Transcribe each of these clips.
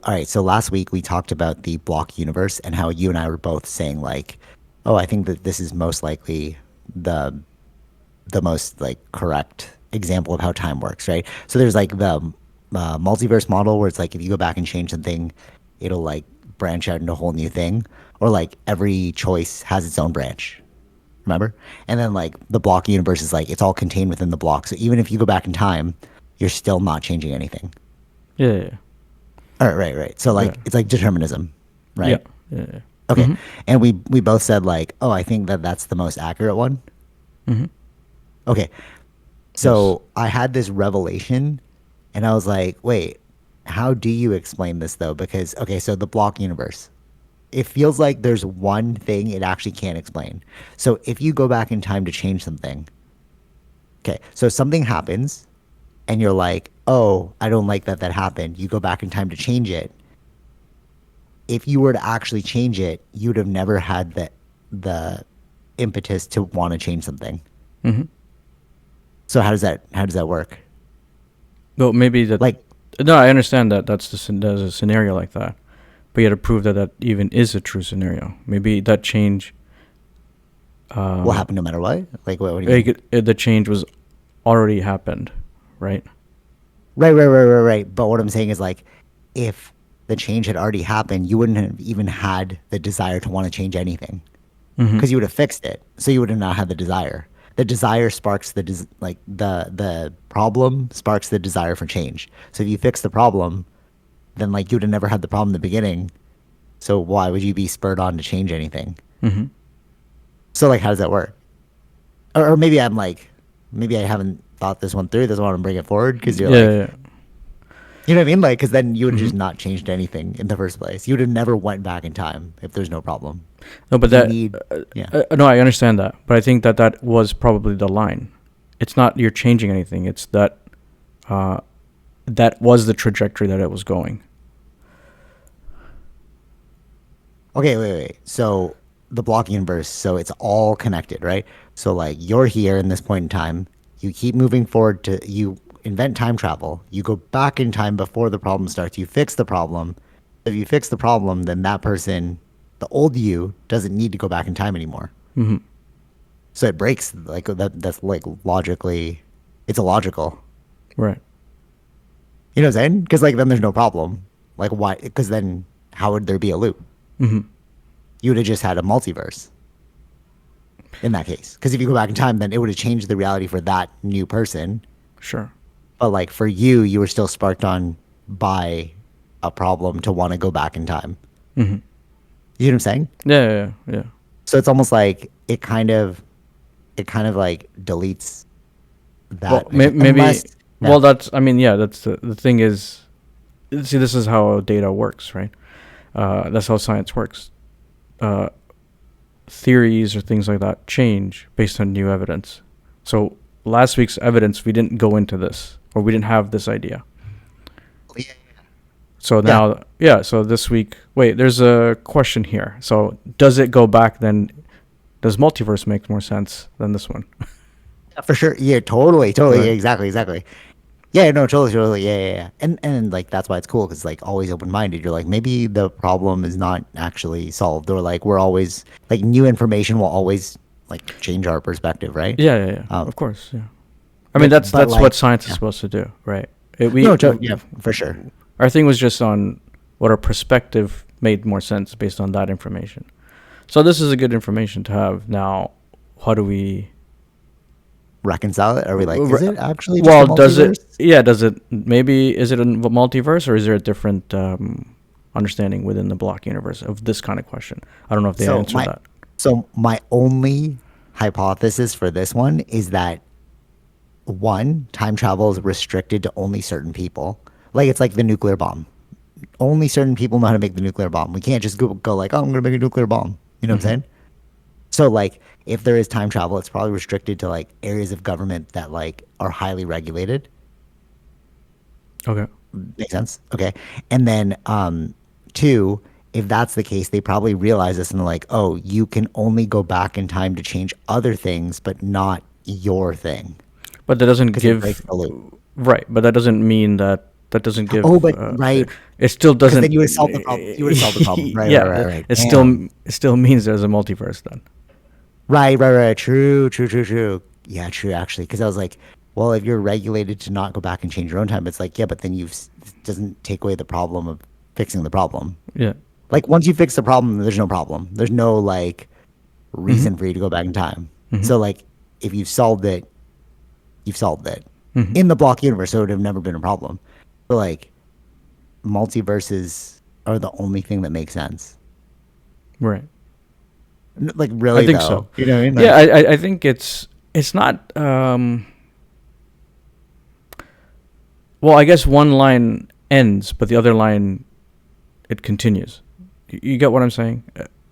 all right, so last week we talked about the block universe and how you and I were both saying like, oh, I think that this is most likely the the most like correct example of how time works, right? So there's like the multiverse model where it's like if you go back and change something, it'll like branch out into a whole new thing, or like every choice has its own branch. Remember? And then like the block universe is like it's all contained within the block. So even if you go back in time, you're still not changing anything. Yeah, yeah, All right, right, right. So yeah, like it's like determinism, yeah, right? yeah, yeah. Okay. Mm-hmm. And we both said like, oh, I think that that's the most accurate one. Mm-hmm. Okay. Yes. So I had this revelation and I was like, wait, how do you explain this though? Because, okay, so the block universe, it feels like there's one thing it actually can't explain. So if you go back in time to change something, okay, so something happens and you're like, oh, I don't like that that happened. You go back in time to change it. If you were to actually change it, you'd have never had the impetus to want to change something. Mm-hmm. So how does that work? Well, maybe that. Like No, I understand that there's a scenario like that, but you have to prove that that even is a true scenario. Maybe that change, will um, happen no matter what? Like what do you like mean? the change was already happened, right? Right, right, right, right, right. But what I'm saying is like if the change had already happened, you wouldn't have even had the desire to want to change anything Mm-hmm. because you would have fixed it. So you would have not had the desire. The desire sparks like the problem sparks the desire for change. So if you fix the problem, then like you would have never had the problem in the beginning. So why would you be spurred on to change anything? Mm-hmm. So like how does that work? Or maybe I'm like maybe I haven't thought this one through. That's why I want to bring it forward because you're Yeah, like yeah. you know what I mean? Like, because then you would have Mm-hmm. just not changed anything in the first place. You would have never went back in time if there's no problem. No, but You that. need, yeah. No, I understand that, but I think that that was probably the line. It's not you're changing anything. It's that uh, that was the trajectory that it was going. Okay, wait, wait. So the block universe, so it's all connected, right? So like you're here in this point in time. You keep moving forward to you invent time travel. You go back in time before the problem starts. You fix the problem. If you fix the problem, then that person, the old you, doesn't need to go back in time anymore. Mm-hmm. So it breaks like that. That's like logically, it's illogical. Right. You know what I'm saying? Because like then there's no problem. Like why? Because then how would there be a loop? Mm-hmm. You would have just had a multiverse in that case. Because if you go back in time, then it would have changed the reality for that new person. Sure. But like for you, you were still sparked on by a problem to want to go back in time. Mm-hmm. You know what I'm saying? Yeah, yeah, yeah, yeah. So it's almost like it kind of like deletes Well, that maybe. unless yeah. Well, that's. I mean, yeah. That's the thing is. See, this is how data works, right? That's how science works. Uh, Theories or things like that change based on new evidence. So last week's evidence, we didn't go into this, or we didn't have this idea. So Yeah. now, yeah. So this week, wait. There's a question here. So does it go back then? Does multiverse make more sense than this one? For sure. Yeah, totally, totally. Yeah, Right. exactly, exactly. Yeah, no, totally, totally. Yeah, yeah, yeah. And like that's why it's cool because like always open minded. You're like maybe the problem is not actually solved, or like we're always like new information will always like change our perspective, right? Yeah, yeah, yeah. Um, Of course, yeah. I mean, but that's what like science is yeah, supposed to do, right? no, yeah, for sure. Our thing was just on what our perspective made more sense based on that information. So this is a good information to have. Now, how do we? Reconcile it. Are we like, is r- it actually just a Well, does it? multiverse? Yeah, does it? Maybe is it a multiverse or is there a different understanding within the block universe of this kind of question? I don't know if they So answer my that. so my only hypothesis for this one is that one, time travel is restricted to only certain people. Like it's like the nuclear bomb. Only certain people know how to make the nuclear bomb. We can't just go like, oh, I'm gonna make a nuclear bomb. You know what I'm Hmm. saying? So like if there is time travel, it's probably restricted to like areas of government that like are highly regulated. Okay. Makes sense? Okay. And then two, if that's the case, they probably realize this and they're like, oh, you can only go back in time to change other things, but not your thing. But that doesn't Because it breaks give the loop. right. But that doesn't mean that. that doesn't Oh, give but right, it still because doesn't. then you would have solved the problem. You would have solved the problem. Right, right, Yeah, right, right. it Damn. still means there's a multiverse then. Right, right, right. True, true, true, true. Yeah, true. Actually, because I was like, well, if you're regulated to not go back and change your own time, it's like, yeah, but then it doesn't take away the problem of fixing the problem. Yeah. Like once you fix the problem, there's no problem. There's no like Mm-hmm. reason for you to go back in time. Mm-hmm. So like if you've solved it, you've solved it. Mm-hmm. In the block universe, so it would have never been a problem. But like multiverses are the only thing that makes sense. Right. Like I really think though. so. You know what I mean? Yeah, Like I think it's not. Well, I guess one line ends, but the other line it continues. You get what I'm saying?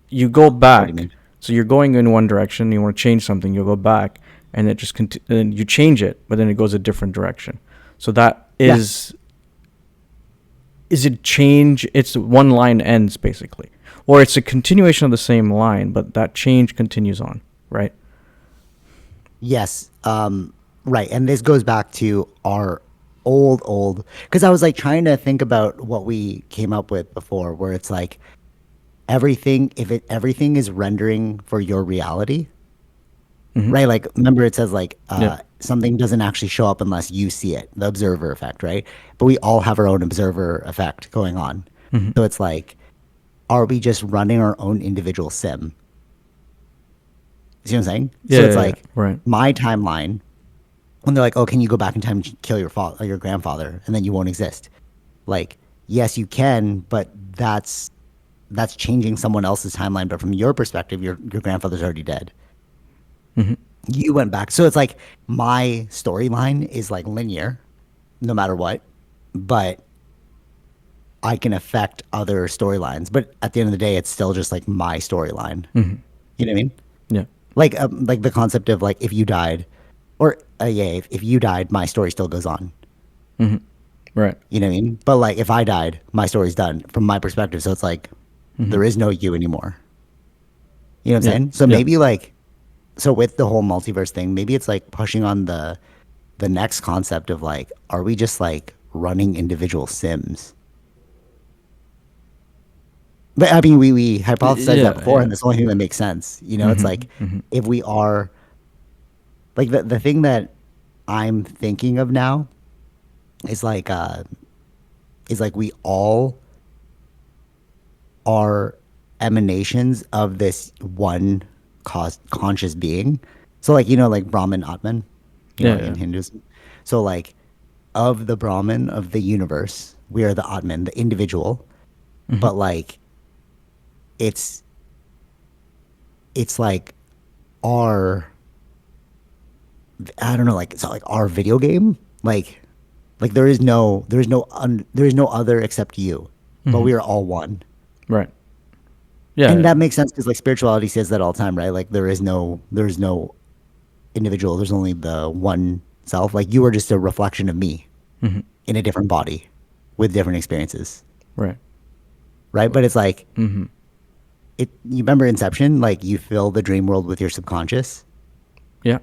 You go what do you back, mean? so you're going in one direction. You want to change something, you'll go back, and it just then you change it, but then it goes a different direction. So that Yeah. is it change? It's one line ends basically, or it's a continuation of the same line, but that change continues on, right? Yes. Right. And this goes back to our old, because I was like trying to think about what we came up with before, where it's like everything is rendering for your reality, Mm-hmm. right? Like remember it says like Yeah. something doesn't actually show up unless you see it, the observer effect, right? But we all have our own observer effect going on. Mm-hmm. So it's like, are we just running our own individual sim? See what I'm saying? Yeah. So it's Yeah. Yeah. like Right. my timeline when they're like, "Oh, can you go back in time and kill your father, your grandfather, and then you won't exist?" Like, yes, you can, but that's changing someone else's timeline. But from your perspective, your grandfather's already dead. Mm-hmm. You went back, so it's like my storyline is like linear, no matter what, but I can affect other storylines. But at the end of the day, it's still just like my storyline. Mm-hmm. You know what I mean? Yeah. Like the concept of like if you died, or yeah, if you died, my story still goes on. Mm-hmm. Right. You know what I mean? But like if I died, my story's done from my perspective. So it's like Mm-hmm. there is no you anymore. You know what I'm Yeah. saying? So Yeah. maybe like so with the whole multiverse thing, maybe it's like pushing on the next concept of like, are we just like running individual sims? But I mean we hypothesized that Yeah. before Yeah. and that's the only thing that makes sense. You know, it's Mm-hmm. like Mm-hmm. if we are like the thing that I'm thinking of now is like we all are emanations of this one conscious being. So like like Brahman Atman, Yeah. in Yeah. Hinduism. So like of the Brahman of the universe, we are the Atman, the individual. Mm-hmm. But like it's it's like our I don't know, like it's like our video game. Like there is no other except you. But Mm-hmm. we are all one. Right. Yeah. And Yeah. that makes sense because like spirituality says that all the time, right? Like there is no individual. There's only the one self. Like you are just a reflection of me Mm-hmm. in a different body with different experiences, Right. right? But it's like Mm-hmm. it. You remember Inception? Like you fill the dream world with your subconscious, Yeah.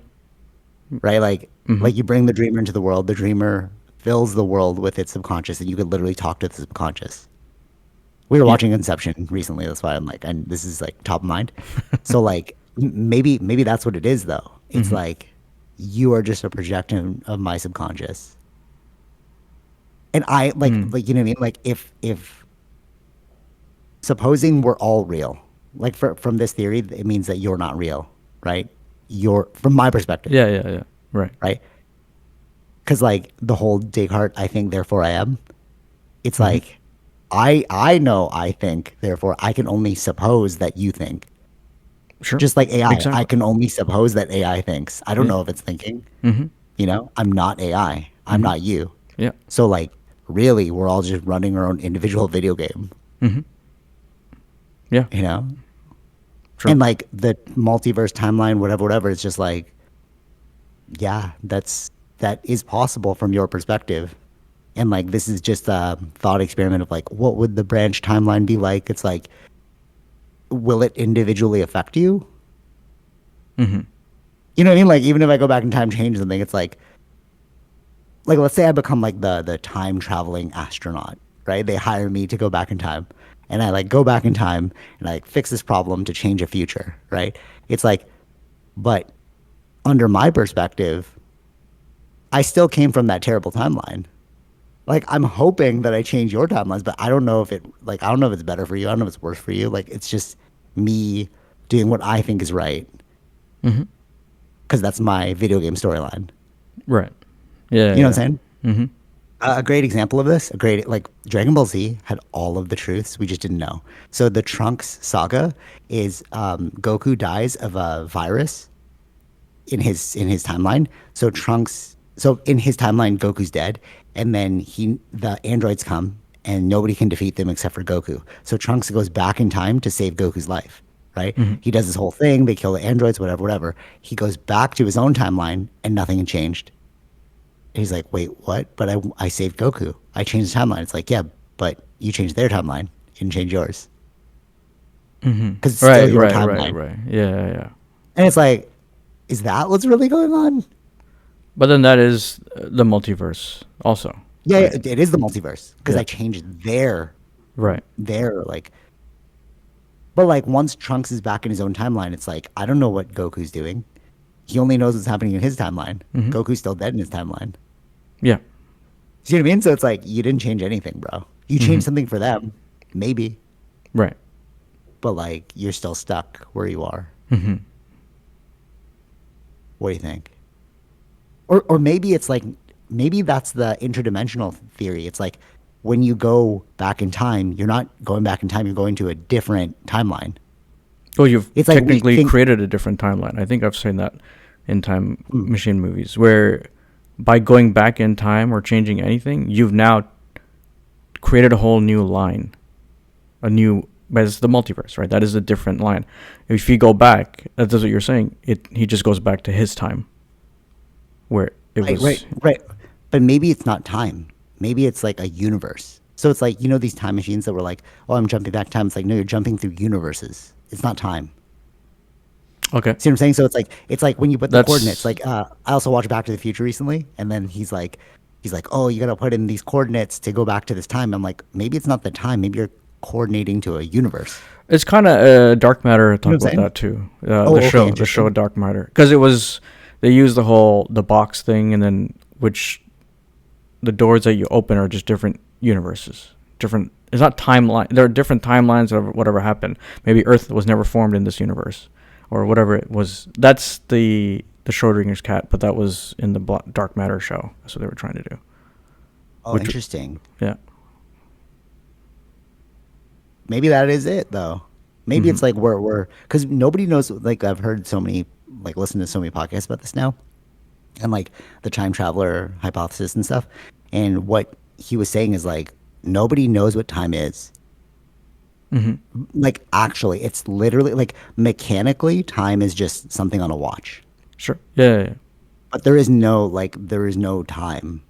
right? Like Mm-hmm. like you bring the dreamer into the world. The dreamer fills the world with its subconscious, and you could literally talk to the subconscious. We were Yeah. watching Inception recently. That's why I'm like, and this is like top of mind. So like maybe that's what it is though. It's Mm-hmm. like you are just a projection of my subconscious, and I Mm. like you know what I mean. Like if supposing we're all real, like from this theory, it means that you're not real, right? You're from my perspective, Yeah. Yeah. Yeah. Right. right? Because like the whole Descartes, I think, therefore I am. It's Mm-hmm. like I know I think, therefore I can only suppose that you think. Sure. Just like AI, I Exactly. can only suppose that AI thinks. I don't Yeah. know if it's thinking. Mm-hmm. I'm not AI. I'm Mm-hmm. not you. Yeah. So like really we're all just running our own individual video game, Mm-hmm. Yeah. you know? Sure. And like the multiverse timeline, whatever, it's just like, yeah, that is possible from your perspective. And like this is just a thought experiment of like, what would the branch timeline be like? It's like, will it individually affect you? Mm-hmm. You know what I mean? Like even if I go back in time, change something, it's like like let's say I become like the time traveling astronaut, right? They hire me to go back in time, and I like go back in time and I like fix this problem to change a future, right? It's like, but under my perspective, I still came from that terrible timeline. Like I'm hoping that I change your timelines, but I don't know if it like I don't know if it's better for you. I don't know if it's worse for you. Like it's just me doing what I think is right Mm-hmm. because that's my video game storyline. Right. Yeah. You know Yeah. what I'm saying? Mm-hmm. A great example of this, a great like Dragon Ball Z had all of the truths we just didn't know. So the Trunks saga is Goku dies of a virus in his timeline. So Trunks, so in his timeline, Goku's dead, and then the androids come and nobody can defeat them except for Goku. So Trunks goes back in time to save Goku's life. Right? Mm-hmm. He does this whole thing. They kill the androids, whatever, whatever. He goes back to his own timeline, and nothing had changed. He's like, wait, what? But I saved Goku. I changed the timeline. It's like, yeah, but you changed their timeline. You didn't change yours because it's Mm-hmm. still Right. your Right. Right. timeline. Right. Yeah. Yeah. Yeah. And it's like, is that what's really going on? But then that is the multiverse also, Yeah, right? it is the multiverse because Yeah. I changed Right. their like. But like once Trunks is back in his own timeline, it's like I don't know what Goku's doing. He only knows what's happening in his timeline. Mm-hmm. Goku's still dead in his timeline. Yeah. See what I mean? So it's like you didn't change anything, bro. You Mm-hmm. changed something for them, maybe, Right. but like you're still stuck where you are. Mm-hmm. What do you think? Or maybe it's like maybe that's the interdimensional theory. It's like when you go back in time, you're not going back in time, you're going to a different timeline. Well, you've It's like we technically think created a different timeline. I think I've seen that in time mm, machine movies, where by going back in time or changing anything, you've now created a whole new line, a new. But it's the multiverse, right? That is a different line. If you go back, that's what you're saying. He just goes back to his time, where it right, was. right. But maybe it's not time. Maybe it's like a universe. So it's like, you know, these time machines that were like, oh, I'm jumping back time. It's like, no, you're jumping through universes. It's not time. Okay, See what I'm saying? So it's like when you put the coordinates. that's Like I also watched Back to the Future recently, and then he's like, oh, you gotta put in these coordinates to go back to this time. I'm like, maybe it's not the time. Maybe you're coordinating to a universe. it's kind of Dark Matter You know talk what I'm about saying? that too. Oh, okay, The show interesting. Dark Matter, because it was they used the box thing, and then which the doors that you open are just different universes. Different. It's not timeline. There are different timelines of whatever happened. Maybe Earth was never formed in this universe, or whatever it was. That's the Schrodinger's cat, but that was in the Dark Matter show. That's what they were trying to do. Oh, Which, interesting. yeah. Maybe that is it though. Maybe Mm-hmm. it's like we're because nobody knows. Like I've heard so many, like listened to so many podcasts about this now, and like the time traveler hypothesis and stuff. And what he was saying is like nobody knows what time is. Mm-hmm. Like actually, it's literally like mechanically, time is just something on a watch. Sure. Yeah. Yeah. Yeah. But there is no time.